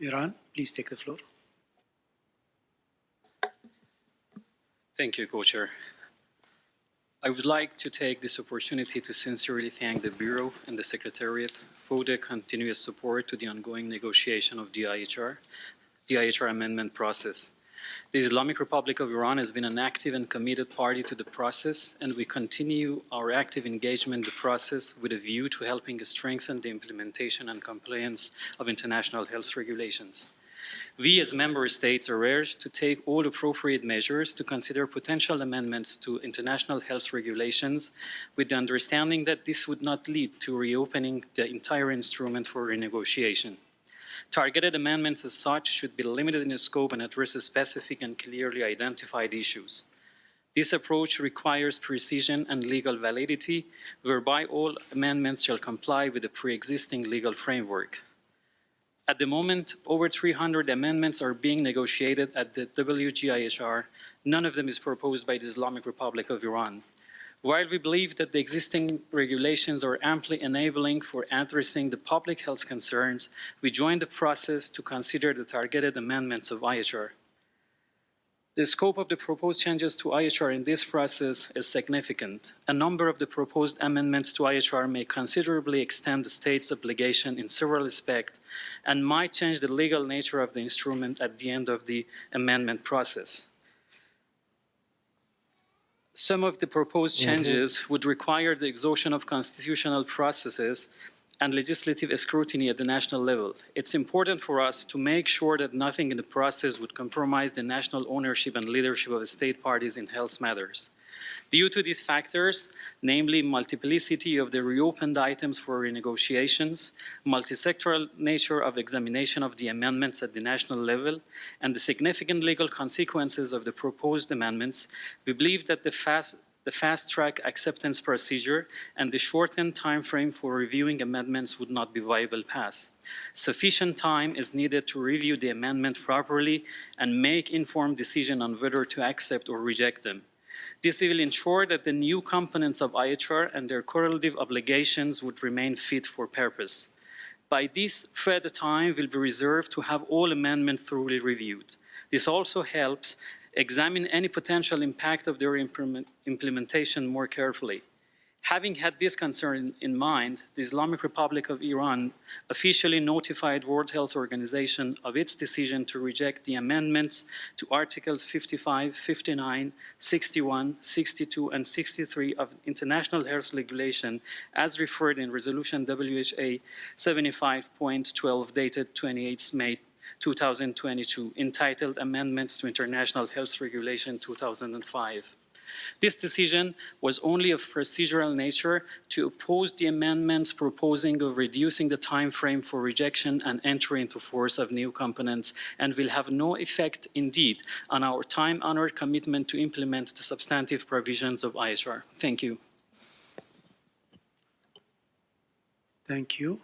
Iran, please take the floor. Thank you, Co-Chair. I would like to take this opportunity to sincerely thank the Bureau and the Secretariat for their continuous support to the ongoing negotiation of the IHR amendment process. The Islamic Republic of Iran has been an active and committed party to the process, and we continue our active engagement in the process with a view to helping strengthen the implementation and compliance of international health regulations. We, as member states, are urged to take all appropriate measures to consider potential amendments to international health regulations, with the understanding that this would not lead to reopening the entire instrument for renegotiation. Targeted amendments as such should be limited in scope and address specific and clearly identified issues. This approach requires precision and legal validity, whereby all amendments shall comply with the pre-existing legal framework. At the moment, over 300 amendments are being negotiated at the WGIHR. None of them is proposed by the Islamic Republic of Iran. While we believe that the existing regulations are amply enabling for addressing the public health concerns, we join the process to consider the targeted amendments of IHR. The scope of the proposed changes to IHR in this process is significant. A number of the proposed amendments to IHR may considerably extend the state's obligation in several aspects and might change the legal nature of the instrument at the end of the amendment process. Some of the proposed changes would require the exhaustion of constitutional processes and legislative scrutiny at the national level. It's important for us to make sure that nothing in the process would compromise the national ownership and leadership of the state parties in health matters. Due to these factors, namely multiplicity of the reopened items for renegotiations, multisectoral nature of examination of the amendments at the national level, and the significant legal consequences of the proposed amendments, we believe that the fast-track acceptance procedure and the shortened time frame for reviewing amendments would not be viable path. Sufficient time is needed to review the amendment properly and make informed decision on whether to accept or reject them. This will ensure that the new components of IHR and their correlative obligations would remain fit for purpose. By this, further time will be reserved to have all amendments thoroughly reviewed. This also helps examine any potential impact of their implementation more carefully. Having had this concern in mind, the Islamic Republic of Iran officially notified World Health Organization of its decision to reject the amendments to Articles 55, 59, 61, 62, and 63 of International Health Regulation as referred in Resolution WHA 75.12 dated 28 May 2022, entitled Amendments to International Health Regulation 2005. This decision was only of procedural nature to oppose the amendments proposing of reducing the time frame for rejection and entry into force of new components, and will have no effect indeed on our time-honored commitment to implement the substantive provisions of IHR. Thank you. Thank you.